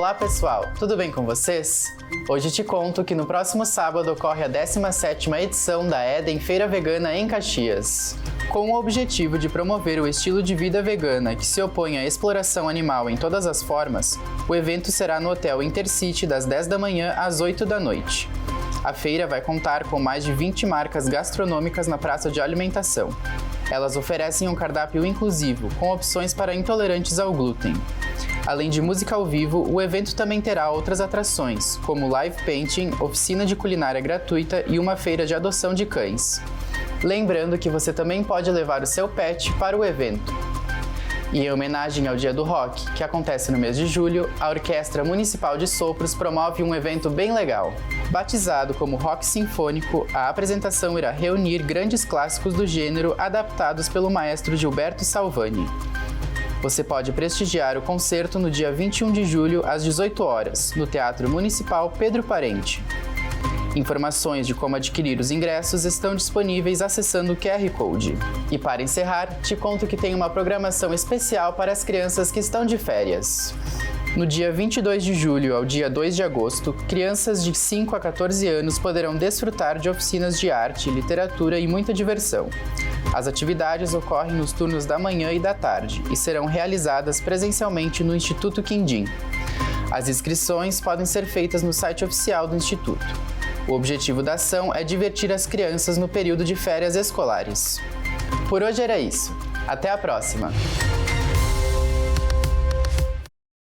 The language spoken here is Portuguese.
Olá pessoal, tudo bem com vocês? Hoje te conto que no próximo sábado ocorre a 17ª edição da Éden Feira Vegana em Caxias. Com o objetivo de promover o estilo de vida vegana que se opõe à exploração animal em todas as formas, o evento será no Hotel Intercity das 10 da manhã às 8 da noite. A feira vai contar com mais de 20 marcas gastronômicas na praça de alimentação. Elas oferecem um cardápio inclusivo, com opções para intolerantes ao glúten. Além de música ao vivo, o evento também terá outras atrações, como live painting, oficina de culinária gratuita e uma feira de adoção de cães. Lembrando que você também pode levar o seu pet para o evento. E em homenagem ao Dia do Rock, que acontece no mês de julho, a Orquestra Municipal de Sopros promove um evento bem legal. Batizado como Rock Sinfônico, a apresentação irá reunir grandes clássicos do gênero adaptados pelo maestro Gilberto Salvani. Você pode prestigiar o concerto no dia 21 de julho, às 18 horas, no Teatro Municipal Pedro Parente. Informações de como adquirir os ingressos estão disponíveis acessando o QR Code. E para encerrar, te conto que tem uma programação especial para as crianças que estão de férias. No dia 22 de julho ao dia 2 de agosto, crianças de 5 a 14 anos poderão desfrutar de oficinas de arte, literatura e muita diversão. As atividades ocorrem nos turnos da manhã e da tarde e serão realizadas presencialmente no Instituto Quindim. As inscrições podem ser feitas no site oficial do Instituto. O objetivo da ação é divertir as crianças no período de férias escolares. Por hoje era isso. Até a próxima!